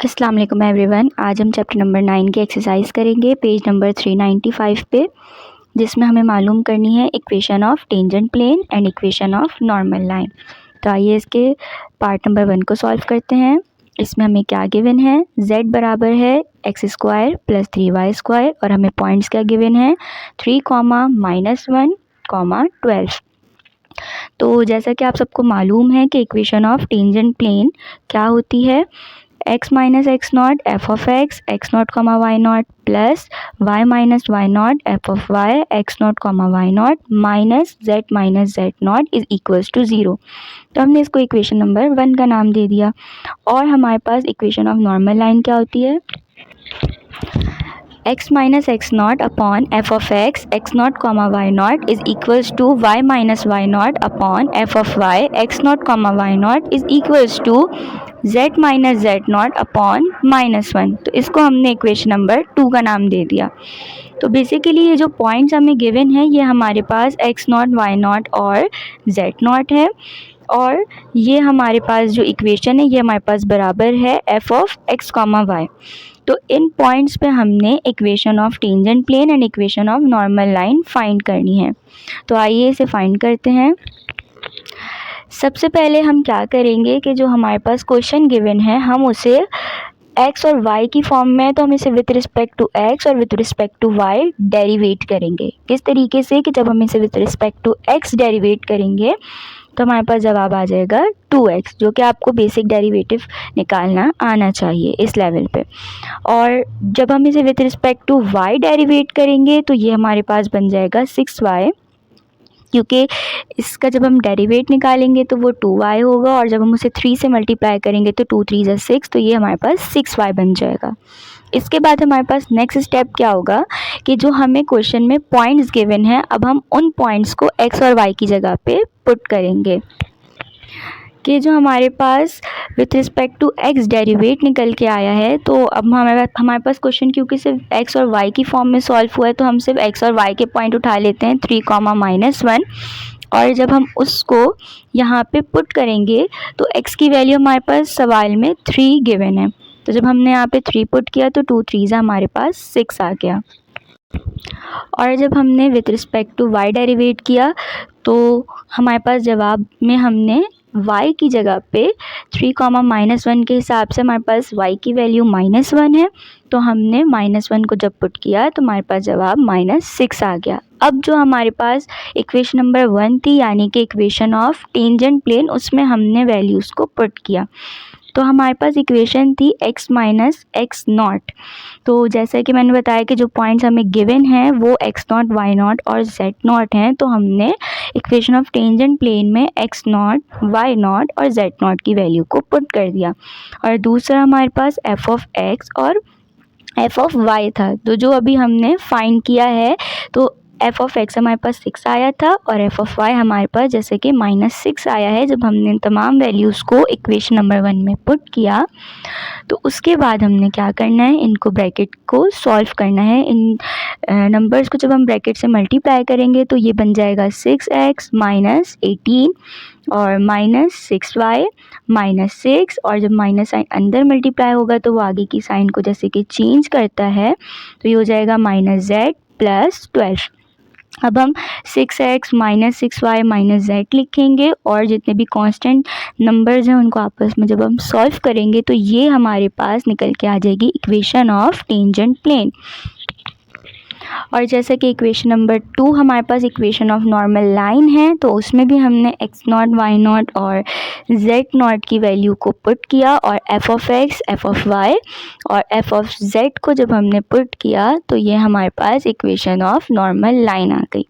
अस्सलाम वालेकुम एवरीवन। आज हम चैप्टर नंबर 9 की एक्सरसाइज करेंगे पेज नंबर 395 पे, जिसमें हमें मालूम करनी है equation of tangent plane and equation of normal line. तो आइए इसके पार्ट नंबर 1 को सॉल्व करते हैं। इसमें हमें क्या गिवन है, z बराबर है x² + 3y² और हमें पॉइंट्स क्या गिवन है 3, -1, 12। तो जैसा कि आप सबको मालूम है कि इक्वेशन ऑफ टेंजेंट प्लेन क्या होती है, x - x0 f of x x0, y0 plus y - y0 f of y x0, y0 minus z - z0 is equals to 0। तो हमने इसको इक्वेशन नंबर 1 का नाम दे दिया। और हमारे पास इक्वेशन ऑफ नॉर्मल लाइन क्या होती है, x - x0 upon f of x x0, y0 is equals to y - y0 upon f of y x0, y0 is equals to z - z0 upon -1। तो इसको हमने इक्वेशन नंबर 2 का नाम दे दिया। तो बेसिकली ये जो पॉइंट्स हमें गिवन है ये हमारे पास x0, y0 और z0 है, और ये हमारे पास जो इक्वेशन है ये हमारे पास बराबर है f of x, y। तो इन पॉइंट्स पे हमने equation of tangent plane and equation of normal line find करनी है। तो आइए इसे फाइंड करते हैं। सबसे पहले हम क्या करेंगे कि जो हमारे पास क्वेश्चन गिवन है हम उसे x और y की फॉर्म में है, तो हम इसे विथ रिस्पेक्ट टू x और with respect to y derivate करेंगे। किस तरीके से कि जब हम इसे with respect to x derivate करेंगे तो हमारे पास जवाब आ जाएगा 2x, जो कि आपको बेसिक डेरिवेटिव निकालना आना चाहिए इस लेवल पे। और जब हम इसे with respect to y derivate करेंगे तो ये हमारे पास बन जाएगा 6y, क्योंकि इसका जब हम डेरिवेट निकालेंगे तो वो 2y होगा, और जब हम उसे 3 से मल्टीप्लाई करेंगे तो 2 3 = 6, तो ये हमारे पास 6y बन जाएगा। इसके बाद हमारे पास नेक्स्ट स्टेप क्या होगा कि जो हमें क्वेश्चन में पॉइंट्स गिवन है, अब हम उन पॉइंट्स को x और y की जगह पे पुट करेंगे कि जो हमारे पास with respect to x derivate निकल के आया है। तो अब हमारे पास क्वेश्चन क्योंकि सिर्फ x और y की फॉर्म में सॉल्व हुआ है, तो हम सिर्फ x और y के पॉइंट उठा लेते हैं 3, -1, और जब हम उसको यहाँ पे पुट करेंगे तो x की वैल्यू हमारे पास सवाल में 3 गिवन है। तो जब हमने यहाँ पे 3 पुट किया तो 2 3 हमारे पास 6 आ गया। और जब हमने with respect to y derivate किया तो हमारे पास जवाब में हमने y की जगह पे 3, -1 के हिसाब से हमारे पास y की वैल्यू -1 है, तो हमने -1 को जब पुट किया तो हमारे पास जवाब -6 आ गया। अब जो हमारे पास इक्वेशन नंबर 1 थी, यानी कि इक्वेशन ऑफ टेंजेंट प्लेन, उसमें हमने वैल्यूज़ को पुट किया। तो हमारे पास इक्वेशन थी x - x0। तो जैसा कि मैंने बताया कि जो पॉइंट्स हमें गिवन हैं वो x0, y0 और z0 हैं, तो हमने इक्वेशन ऑफ टेंजेंट प्लेन में x0, y0 और z0 की वैल्यू को पुट कर दिया। और दूसरा हमारे पास f of x और f of y था, तो जो अभी हमने फाइंड किया है, तो f of x हमारे पास 6 आया था और f of y हमारे पास जैसे कि -6 आया है। जब हमने तमाम वैल्यूज़ को इक्वेशन नंबर 1 में पुट किया तो उसके बाद हमने क्या करना है, इनको ब्रैकेट को सॉल्व करना है। इन नंबर्स को जब हम ब्रैकेट से मल्टीप्लाई करेंगे तो ये बन जाएगा 6x - 18 और -6y -6, और जब माइनस साइन अंदर मल्टीप्लाई होगा तो वो आगे की साइन को जैसे कि चेंज करता है, तो ये हो जाएगा -z + 12। अब हम 6x - 6y -z लिखेंगे, और जितने भी कांस्टेंट नंबर्स हैं उनको आपस में जब हम सॉल्व करेंगे तो ये हमारे पास निकल के आ जाएगी इक्वेशन ऑफ टेंजेंट प्लेन। और जैसे कि इक्वेशन नंबर 2 हमारे पास इक्वेशन ऑफ नॉर्मल लाइन है, तो उसमें भी हमने x0, y0 और z0 की वैल्यू को पुट किया, और f of x, f of y और f of z को जब हमने पुट किया तो ये हमारे पास इक्वेशन ऑफ नॉर्मल लाइन आ गई।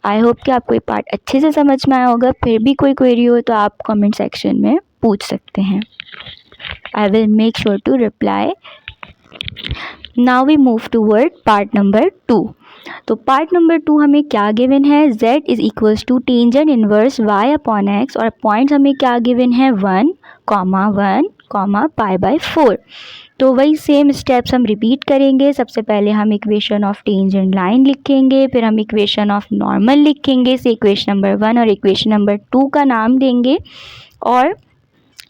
आई होप कि आपको ये पार्ट अच्छे से समझ में आया होगा। फिर भी कोई क्वेरी हो तो आप कमेंट सेक्शन में पूछ सकते हैं। I will make sure to reply. Now we move toward part number 2। तो पार्ट नंबर 2 हमें क्या गिवन है, z = tangent inverse y upon x, और पॉइंट्स हमें क्या गिवन है 1, 1, π/4। तो वही सेम स्टेप्स हम रिपीट करेंगे। सबसे पहले हम इक्वेशन ऑफ टेंजेंट लाइन लिखेंगे, फिर हम इक्वेशन ऑफ नॉर्मल लिखेंगे, इसे इक्वेशन नंबर 1 और इक्वेशन नंबर 2 का नाम देंगे, और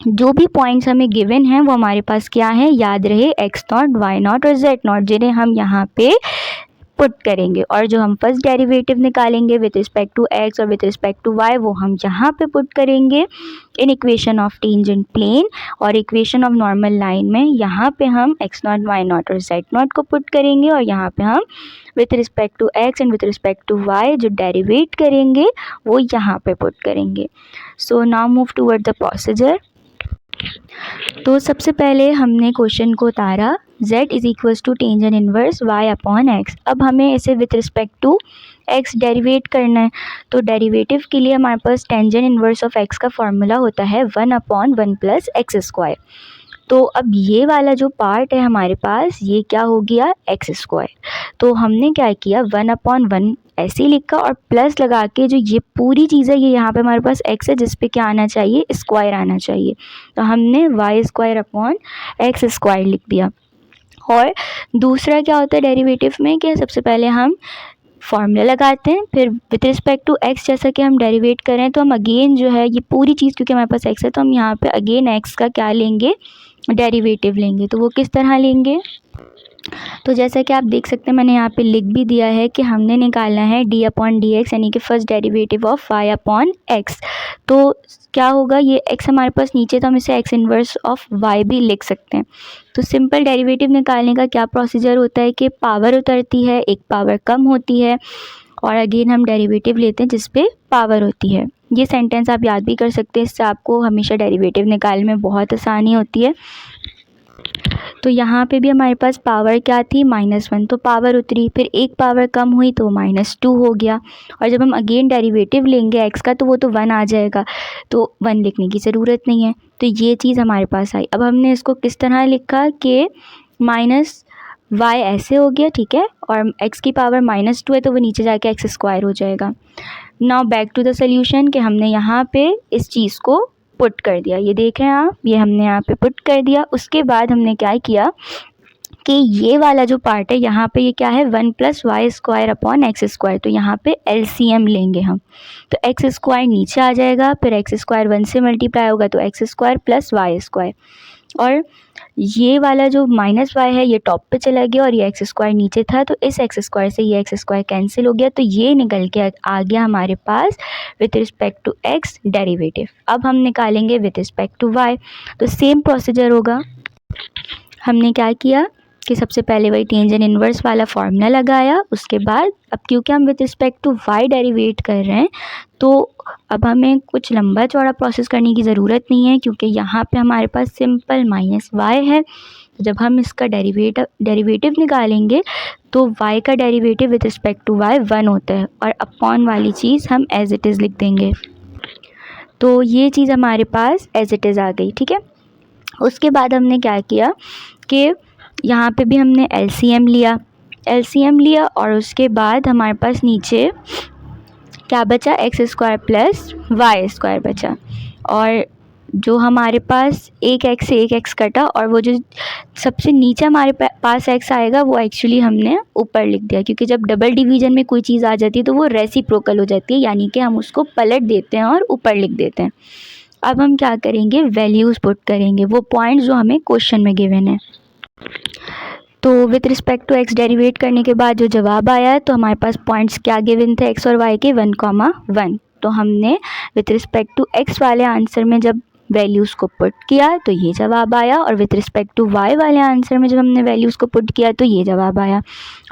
जो भी पॉइंट्स हमें गिवन हैं वो हमारे पास क्या है, याद रहे x0, y0 और z0, जिन्हें हम यहाँ पे पुट करेंगे। और जो हम फर्स्ट डेरिवेटिव निकालेंगे विद रिस्पेक्ट टू x और विद रिस्पेक्ट टू y, वो हम यहाँ पे पुट करेंगे in equation of tangent plane. और इक्वेशन ऑफ नॉर्मल लाइन में यहाँ पे हम x0, y0 और z0 को पुट करेंगे, और यहाँ पे हम with respect to x and with respect to y जो डेरिवेट करेंगे वो यहाँ पे पुट करेंगे। So now move toward the procedure. तो सबसे पहले हमने क्वेश्चन को उतारा z is equals to tangent inverse y upon x। अब हमें इसे with respect to x derivate करना है। तो डेरिवेटिव के लिए हमारे पास टेंजेंट इनवर्स ऑफ x का फॉर्मूला होता है 1 अपॉन 1 प्लस एक्स स्क्वायर। तो अब ये वाला जो पार्ट है हमारे पास, ये क्या हो गया, एक्स स्क्वायर। तो हमने क्या किया, 1 अपॉन 1 ऐसे ही लिखा और प्लस लगा के जो ये पूरी चीज़ है ये यहाँ पे हमारे पास x है, जिस पे क्या आना चाहिए, स्क्वायर आना चाहिए। तो हमने y square upon x square लिख दिया। और दूसरा क्या होता है डेरिवेटिव में कि सबसे पहले हम फॉर्मूला लगाते हैं, फिर विथ रिस्पेक्ट टू x जैसा कि हम डेरिवेट करें तो हम अगेन जो है ये पूरी चीज़, क्योंकि हमारे पास x है तो हम यहाँ पे अगेन x का क्या लेंगे, डेरिवेटिव लेंगे। तो वो किस तरह लेंगे, तो जैसा कि आप देख सकते हैं मैंने यहाँ पे लिख भी दिया है कि हमने निकालना है d अपॉन डी एक्स, यानी कि first derivative of y upon x। तो क्या होगा, ये x हमारे पास नीचे, तो हम इसे x इन्वर्स ऑफ y भी लिख सकते हैं। तो सिंपल डेरिवेटिव निकालने का क्या प्रोसीजर होता है कि पावर उतरती है, एक पावर कम होती है, और अगेन हम डेरिवेटिव लेते हैं जिस पे पावर होती है। ये सेंटेंस आप याद भी कर सकते हैं, इससे आपको हमेशा डेरिवेटिव निकालने में बहुत आसानी होती है। तो यहाँ पे भी हमारे पास पावर क्या थी, -1, तो पावर उतरी, फिर एक पावर कम हुई तो -2 हो गया। और जब हम अगेन डेरिवेटिव लेंगे x का तो वो तो 1 आ जाएगा, तो 1 लिखने की ज़रूरत नहीं है। तो ये चीज़ हमारे पास आई। अब हमने इसको किस तरह लिखा कि -y ऐसे हो गया, ठीक है, और x की पावर -2 है तो वो नीचे जाके एक्स स्क्वायर हो जाएगा। Now back to the solution कि हमने यहाँ पे इस चीज़ को पुट कर दिया, ये देख रहे हैं आप, ये हमने यहाँ पे पुट कर दिया। उसके बाद हमने क्या किया कि ये वाला जो पार्ट है यहाँ पे ये क्या है, 1 plus y square upon x square. तो यहाँ पे एलसीएम लेंगे हम, तो एक्स स्क्वायर नीचे आ जाएगा, फिर एक्स स्क्वायर 1 से मल्टीप्लाई होगा तो x square plus y square, और ये वाला जो -y है ये टॉप पे चला गया और ये एक्स स्क्वायर नीचे था, तो इस एक्स स्क्वायर से ये एक्स स्क्वायर कैंसिल हो गया, तो ये निकल के आ गया हमारे पास with respect to x derivative. अब हम निकालेंगे विथ रिस्पेक्ट टू y, तो सेम प्रोसीजर होगा। हमने क्या किया कि सबसे पहले वही टेंजेंट इन्वर्स वाला फॉर्मूला लगाया, उसके बाद अब क्योंकि हम with respect to y derivate कर रहे हैं तो अब हमें कुछ लंबा चौड़ा प्रोसेस करने की ज़रूरत नहीं है, क्योंकि यहाँ पे हमारे पास सिंपल -y है। तो जब हम इसका डेरिवेटिव निकालेंगे तो y का derivative with respect to y 1 होता है, और अपॉन वाली चीज़ हम एज इट इज़ लिख देंगे। तो ये चीज़ हमारे पास एज इट इज़ आ गई, ठीक है। उसके बाद हमने क्या किया कि यहाँ पे भी हमने एलसीएम लिया और उसके बाद हमारे पास नीचे क्या बचा, x square plus y square बचा, और जो हमारे पास एक एक्स से एक एक्स कटा, और वो जो सबसे नीचे हमारे पास एक्स आएगा वो एक्चुअली हमने ऊपर लिख दिया, क्योंकि जब डबल डिवीज़न में कोई चीज़ आ जाती है तो वो रेसिप्रोकल हो जाती है, यानी कि हम उसको पलट देते हैं और ऊपर लिख देते हैं। अब हम क्या करेंगे, वैल्यूज़ पुट करेंगे, वो पॉइंट्स जो हमें क्वेश्चन में गिवन है। तो with respect to x derivate करने के बाद जो जवाब आया तो हमारे पास पॉइंट्स क्या गिवन थे, x और y के 1,1। तो हमने विथ रिस्पेक्ट टू x वाले आंसर में जब वैल्यूज़ को पुट किया तो ये जवाब आया, और विथ रिस्पेक्ट टू y वाले आंसर में जब हमने वैल्यूज़ को पुट किया तो ये जवाब आया।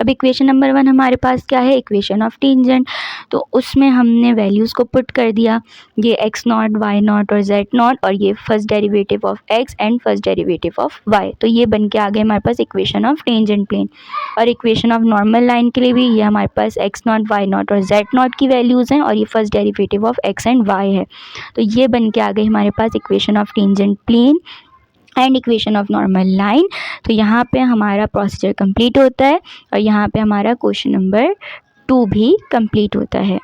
अब इक्वेशन नंबर 1 हमारे पास क्या है, इक्वेशन ऑफ टेंजेंट, तो उसमें हमने वैल्यूज़ को पुट कर दिया, ये x0, y0 और z0, और ये first derivative of x and first derivative of y। तो ये बन के आ गए हमारे पास इक्वेशन ऑफ टेंजेंट प्लेन। और इक्वेशन ऑफ नॉर्मल लाइन के लिए भी ये हमारे पास x0, y0 और z0 की वैल्यूज़ हैं, और ये first derivative of x and y है। तो ये बन के आ गई हमारे पास equation of tangent plane and equation of normal line. तो यहाँ पे हमारा प्रोसीजर कंप्लीट होता है, और यहाँ पे हमारा क्वेश्चन नंबर 2 भी कंप्लीट होता है।